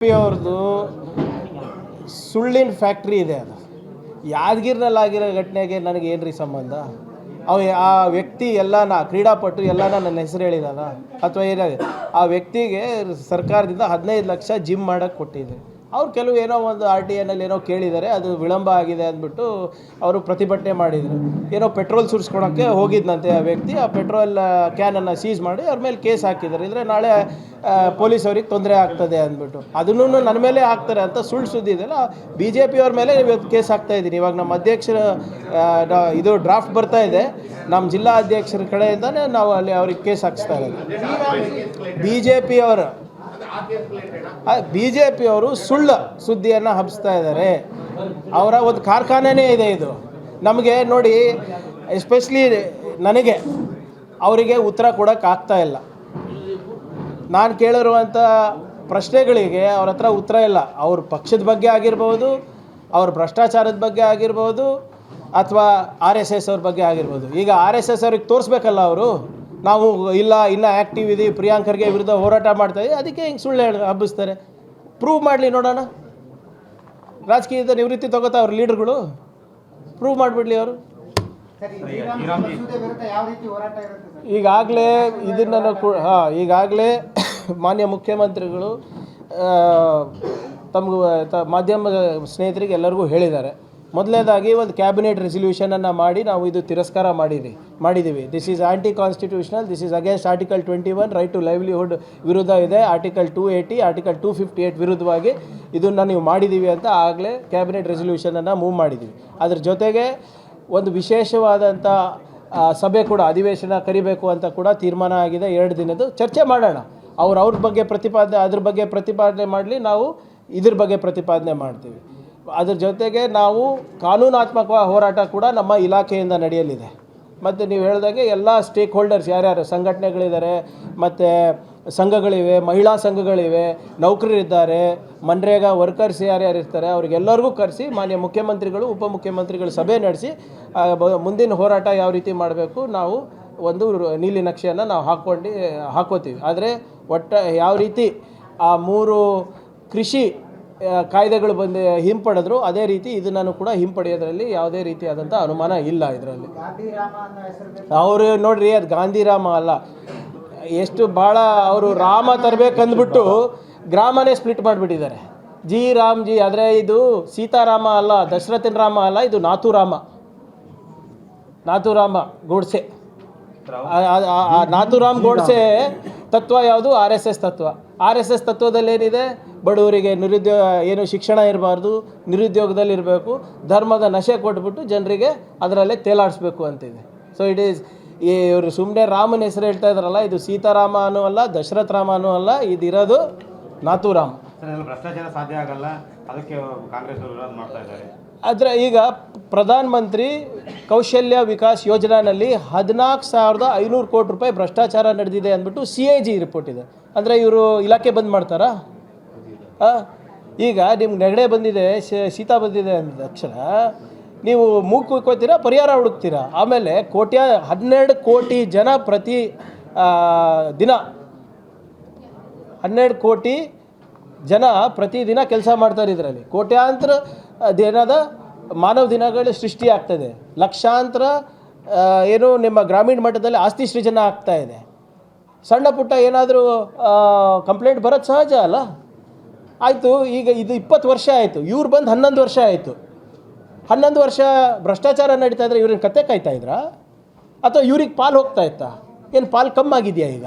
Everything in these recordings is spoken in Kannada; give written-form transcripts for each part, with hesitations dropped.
ಅವ್ರದ್ದು ಸುಳ್ಳಿನ ಫ್ಯಾಕ್ಟ್ರಿ ಇದೆ. ಅದು ಯಾದಗಿರಿನಲ್ಲಾಗಿರೋ ಘಟನೆಗೆ ನನಗೆ ಏನ್ರಿ ಸಂಬಂಧ? ಆ ವ್ಯಕ್ತಿ ಎಲ್ಲನ ಕ್ರೀಡಾಪಟು ಎಲ್ಲನ ನನ್ನ ಹೆಸರು ಹೇಳಿದಾನ ಅಥವಾ ಏನಾಗಿದೆ? ಆ ವ್ಯಕ್ತಿಗೆ ಸರ್ಕಾರದಿಂದ 15 ಲಕ್ಷ ಜಿಮ್ ಮಾಡೋಕ್ಕೆ ಕೊಟ್ಟಿದೆ. ಅವ್ರು ಕೆಲವು ಏನೋ ಒಂದು RTIನಲ್ಲಿ ಏನೋ ಕೇಳಿದ್ದಾರೆ, ಅದು ವಿಳಂಬ ಆಗಿದೆ ಅಂದ್ಬಿಟ್ಟು ಅವರು ಪ್ರತಿಭಟನೆ ಮಾಡಿದರು. ಏನೋ ಪೆಟ್ರೋಲ್ ಸುರಿಸ್ಕೊಳೋಕ್ಕೆ ಹೋಗಿದ್ದಂತೆ ಆ ವ್ಯಕ್ತಿ. ಆ ಪೆಟ್ರೋಲ್ ಕ್ಯಾನನ್ನು ಸೀಸ್ ಮಾಡಿ ಅವ್ರ ಮೇಲೆ ಕೇಸ್ ಹಾಕಿದ್ದಾರೆ. ಇದ್ರೆ ನಾಳೆ ಪೊಲೀಸ್ ಅವ್ರಿಗೆ ತೊಂದರೆ ಆಗ್ತದೆ ಅಂದ್ಬಿಟ್ಟು ಅದನ್ನು ನನ್ನ ಮೇಲೆ ಹಾಕ್ತಾರೆ ಅಂತ ಸುಳ್ಳು ಸುದ್ದಿ ಇದೆಯಲ್ಲ, BJP ಅವ್ರ ಮೇಲೆ ಇವತ್ತು ಕೇಸ್ ಹಾಕ್ತಾ ಇದ್ದೀನಿ. ಇವಾಗ ನಮ್ಮ ಅಧ್ಯಕ್ಷರ ಇದು ಡ್ರಾಫ್ಟ್ ಬರ್ತಾ ಇದೆ, ನಮ್ಮ ಜಿಲ್ಲಾ ಅಧ್ಯಕ್ಷರ ಕಡೆಯಿಂದನೇ ನಾವು ಅಲ್ಲಿ ಅವ್ರಿಗೆ ಕೇಸ್ ಹಾಕಿಸ್ತಾ ಇರೋದು. BJP ಅವರು ಸುಳ್ಳು ಸುದ್ದಿಯನ್ನು ಹಬ್ಬಿಸ್ತಾ ಇದ್ದಾರೆ. ಅವರ ಒಂದು ಕಾರ್ಖಾನೆನೇ ಇದೆ ಇದು. ನಮಗೆ ನೋಡಿ, ಎಸ್ಪೆಷಲಿ ನನಗೆ ಅವರಿಗೆ ಉತ್ತರ ಕೊಡೋಕ್ಕೆ ಆಗ್ತಾ ಇಲ್ಲ. ನಾನು ಕೇಳಿರುವಂಥ ಪ್ರಶ್ನೆಗಳಿಗೆ ಅವ್ರ ಹತ್ರ ಉತ್ತರ ಇಲ್ಲ. ಅವ್ರ ಪಕ್ಷದ ಬಗ್ಗೆ ಆಗಿರ್ಬೋದು, ಅವ್ರ ಭ್ರಷ್ಟಾಚಾರದ ಬಗ್ಗೆ ಆಗಿರ್ಬೋದು, ಅಥವಾ RSS ಅವ್ರ ಬಗ್ಗೆ ಆಗಿರ್ಬೋದು. ಈಗ RSS ಅವ್ರಿಗೆ ತೋರಿಸ್ಬೇಕಲ್ಲ, ಅವರು ನಾವು ಇಲ್ಲ ಇನ್ನೂ ಆ್ಯಕ್ಟಿವ್ ಇದೀವಿ, ಪ್ರಿಯಾಂಕ್ ಖರ್ಗೆ ವಿರುದ್ಧ ಹೋರಾಟ ಮಾಡ್ತಾಯಿದ್ದೀವಿ, ಅದಕ್ಕೆ ಹಿಂಗೆ ಸುಳ್ಳು ಹಬ್ಬಿಸ್ತಾರೆ. ಪ್ರೂವ್ ಮಾಡಲಿ ನೋಡೋಣ. ರಾಜಕೀಯದ ನಿವೃತ್ತಿ ತಗೋತಾ ಅವ್ರ ಲೀಡರ್ಗಳು ಪ್ರೂವ್ ಮಾಡಿಬಿಡ್ಲಿ ಅವರು. ಈಗಾಗಲೇ ಇದನ್ನು ಈಗಾಗಲೇ ಮಾನ್ಯ ಮುಖ್ಯಮಂತ್ರಿಗಳು ಮಾಧ್ಯಮ ಸ್ನೇಹಿತರಿಗೆ ಎಲ್ಲರಿಗೂ ಹೇಳಿದ್ದಾರೆ. ಮೊದಲನೇದಾಗಿ ಒಂದು ಕ್ಯಾಬಿನೆಟ್ ರೆಸಲ್ಯೂಷನನ್ನು ಮಾಡಿ ನಾವು ಇದು ತಿರಸ್ಕಾರ ಮಾಡಿದ್ದೀವಿ. This is anti constitutional, this is against article 21 right to livelihood ವಿರುದ್ಧ ಇದೆ, ಆರ್ಟಿಕಲ್ 280 ಆರ್ಟಿಕಲ್ 258 ವಿರುದ್ಧವಾಗಿ ಇದನ್ನು ನೀವು ಮಾಡಿದ್ದೀವಿ ಅಂತ ಆಗಲೇ ಕ್ಯಾಬಿನೆಟ್ ರೆಸಲ್ಯೂಷನನ್ನು ಮೂವ್ ಮಾಡಿದ್ದೀವಿ. ಅದ್ರ ಜೊತೆಗೆ ಒಂದು ವಿಶೇಷವಾದಂಥ ಸಭೆ ಕೂಡ, ಅಧಿವೇಶನ ಕರಿಬೇಕು ಅಂತ ಕೂಡ ತೀರ್ಮಾನ ಆಗಿದೆ. 2 ದಿನದ್ದು ಚರ್ಚೆ ಮಾಡೋಣ. ಅವ್ರ ಬಗ್ಗೆ ಪ್ರತಿಪಾದನೆ, ಅದ್ರ ಬಗ್ಗೆ ಪ್ರತಿಪಾದನೆ ಮಾಡಲಿ, ನಾವು ಇದ್ರ ಬಗ್ಗೆ ಪ್ರತಿಪಾದನೆ ಮಾಡ್ತೀವಿ. ಅದ್ರ ಜೊತೆಗೆ ನಾವು ಕಾನೂನಾತ್ಮಕ ಹೋರಾಟ ಕೂಡ ನಮ್ಮ ಇಲಾಖೆಯಿಂದ ನಡೆಯಲಿದೆ. ಮತ್ತು ನೀವು ಹೇಳಿದಾಗೆ ಎಲ್ಲ ಸ್ಟೇಕ್ ಹೋಲ್ಡರ್ಸ್ ಯಾರ್ಯಾರು ಸಂಘಟನೆಗಳಿದ್ದಾರೆ, ಮತ್ತು ಸಂಘಗಳಿವೆ, ಮಹಿಳಾ ಸಂಘಗಳಿವೆ, ನೌಕರರಿದ್ದಾರೆ, ಮನ್ರೇಗಾ ವರ್ಕರ್ಸ್ ಯಾರ್ಯಾರು ಇರ್ತಾರೆ, ಅವ್ರಿಗೆಲ್ಲರಿಗೂ ಕರೆಸಿ ಮಾನ್ಯ ಮುಖ್ಯಮಂತ್ರಿಗಳು ಉಪಮುಖ್ಯಮಂತ್ರಿಗಳು ಸಭೆ ನಡೆಸಿ ಮುಂದಿನ ಹೋರಾಟ ಯಾವ ರೀತಿ ಮಾಡಬೇಕು ನಾವು ಒಂದು ನೀಲಿ ನಕ್ಷೆಯನ್ನು ನಾವು ಹಾಕೋತೀವಿ. ಆದರೆ ಯಾವ ರೀತಿ ಆ 3 ಕೃಷಿ ಕಾಯ್ದೆಗಳು ಹಿಂಪಡೆದ್ರು, ಅದೇ ರೀತಿ ಇದನ್ನು ಕೂಡ ಹಿಂಪಡೆಯೋದ್ರಲ್ಲಿ ಯಾವುದೇ ರೀತಿಯಾದಂಥ ಅನುಮಾನ ಇಲ್ಲ. ಇದರಲ್ಲಿ ಅವರು ನೋಡ್ರಿ, ಅದು ಗಾಂಧಿರಾಮ ಅಲ್ಲ. ಎಷ್ಟು ಭಾಳ ಅವರು ರಾಮ ತರಬೇಕಂದ್ಬಿಟ್ಟು ಗ್ರಾಮನೇ ಸ್ಪ್ಲಿಟ್ ಮಾಡಿಬಿಟ್ಟಿದ್ದಾರೆ. ರಾಮ್ಜಿ, ಆದರೆ ಇದು ಸೀತಾರಾಮ ಅಲ್ಲ, ದಶರಥನ ರಾಮ ಅಲ್ಲ, ಇದು ನಾಥೂರಾಮ ಗೋಡ್ಸೆ. ನಾಥೂರಾಮ್ ಗೋಡ್ಸೆ ತತ್ವ ಯಾವುದು? RSS ತತ್ವ. RSS ತತ್ವದಲ್ಲಿ ಏನಿದೆ? ಬಡವರಿಗೆ ಏನು ಶಿಕ್ಷಣ ಇರಬಾರ್ದು, ನಿರುದ್ಯೋಗದಲ್ಲಿರಬೇಕು, ಧರ್ಮದ ನಶೆ ಕೊಟ್ಬಿಟ್ಟು ಜನರಿಗೆ ಅದರಲ್ಲೇ ತೇಲಾಡಿಸ್ಬೇಕು ಅಂತಿದೆ. ಸೊ ಇಟ್ ಈಸ್, ಇವರು ಸುಮ್ಮನೆ ರಾಮನ ಹೆಸರು ಹೇಳ್ತಾ ಇದ್ದಾರಲ್ಲ, ಇದು ಸೀತಾರಾಮನೂ ಅಲ್ಲ, ದಶರಥ ರಾಮನೂ ಅಲ್ಲ, ಇದಿರೋದು ನಾಥೂರಾಮ್. ಭ್ರಷ್ಟಾಚಾರ ಸಾಧ್ಯ ಆಗಲ್ಲ, ಅದಕ್ಕೆ ಕಾಂಗ್ರೆಸ್ ವಿರೋಧ ಮಾಡ್ತಾ ಇದ್ದಾರೆ. ಆದರೆ ಈಗ ಪ್ರಧಾನ ಮಂತ್ರಿ ಕೌಶಲ್ಯ ವಿಕಾಸ್ ಯೋಜನೆಯಲ್ಲಿ 14,500 ಕೋಟಿ ರೂಪಾಯಿ ಭ್ರಷ್ಟಾಚಾರ ನಡೆದಿದೆ ಅಂದ್ಬಿಟ್ಟು CAG ರಿಪೋರ್ಟ್ ಇದೆ. ಅಂದರೆ ಇವರು ಇಲಾಖೆ ಬಂದ್ ಮಾಡ್ತಾರಾ? ಈಗ ನಿಮ್ಗೆ ನೆಗಡೆ ಬಂದಿದೆ, ಶೀತ ಬಂದಿದೆ ಅಂದ ತಕ್ಷಣ ನೀವು ಮೂಗು ಕುಯ್ಕೋತೀರಾ, ಪರಿಹಾರ ಹುಡುಕ್ತೀರಾ. ಆಮೇಲೆ 12 ಕೋಟಿ ಜನ ಪ್ರತಿ ದಿನ 12 ಕೋಟಿ ಜನ ಪ್ರತಿದಿನ ಕೆಲಸ ಮಾಡ್ತಾರೆ. ಇದರಲ್ಲಿ ಕೋಟ್ಯಾಂತರ ದಿನದ ಮಾನವ ದಿನಗಳು ಸೃಷ್ಟಿ ಆಗ್ತದೆ. ಲಕ್ಷಾಂತರ ಏನು ನಿಮ್ಮ ಗ್ರಾಮೀಣ ಮಟ್ಟದಲ್ಲಿ ಆಸ್ತಿ ಸೃಜನೆ ಆಗ್ತಾ ಇದೆ. ಸಣ್ಣ ಪುಟ್ಟ ಏನಾದರೂ ಕಂಪ್ಲೇಂಟ್ ಬರೋದು ಸಹಜ ಅಲ್ಲ. ಆಯಿತು, ಈಗ ಇದು 20 ವರ್ಷ ಆಯಿತು, ಇವ್ರು ಬಂದು 11 ವರ್ಷ ಆಯಿತು. 11 ವರ್ಷ ಭ್ರಷ್ಟಾಚಾರ ನಡೀತಾ ಇದ್ರೆ ಇವ್ರನ್ನ ಕತೆ ಕಾಯ್ತಾ ಇದ್ರಾ? ಅಥವಾ ಇವ್ರಿಗೆ ಪಾಲು ಹೋಗ್ತಾ ಇತ್ತಾ? ಏನು ಪಾಲು ಕಮ್ಮಾಗಿದೆಯಾ? ಈಗ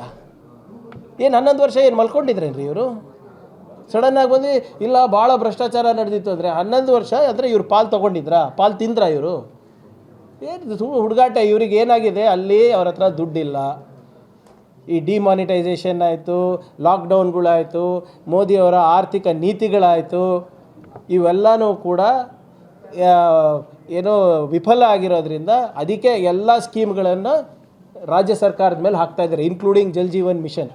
ಏನು 11 ವರ್ಷ ಏನು ಮಲ್ಕೊಂಡಿದ್ರೇನ್ರಿ ಇವರು? ಸಡನ್ನಾಗಿ ಬಂದು ಇಲ್ಲ ಭಾಳ ಭ್ರಷ್ಟಾಚಾರ ನಡೆದಿತ್ತು ಅಂದರೆ 11 ವರ್ಷ ಅಂದರೆ ಇವ್ರು ಪಾಲು ತೊಗೊಂಡಿದ್ರಾ? ಪಾಲು ತಿಂದ್ರಾ ಇವರು? ಏನು ಹುಡುಗಾಟ ಇವ್ರಿಗೆ ಏನಾಗಿದೆ? ಅಲ್ಲಿ ಅವ್ರ ಹತ್ರ ದುಡ್ಡಿಲ್ಲ. ಈ ಡಿಮಾನಿಟೈಸೇಷನ್ ಆಯಿತು, ಲಾಕ್ಡೌನ್ಗಳಾಯಿತು, ಮೋದಿಯವರ ಆರ್ಥಿಕ ನೀತಿಗಳಾಯಿತು, ಇವೆಲ್ಲನೂ ಕೂಡ ಏನೋ ವಿಫಲ ಆಗಿರೋದ್ರಿಂದ ಅದಕ್ಕೆ ಎಲ್ಲ ಸ್ಕೀಮ್ಗಳನ್ನು ರಾಜ್ಯ ಸರ್ಕಾರದ ಮೇಲೆ ಹಾಕ್ತಾಯಿದ್ದಾರೆ, ಇನ್ಕ್ಲೂಡಿಂಗ್ ಜಲ್ ಜೀವನ್ ಮಿಷನ್.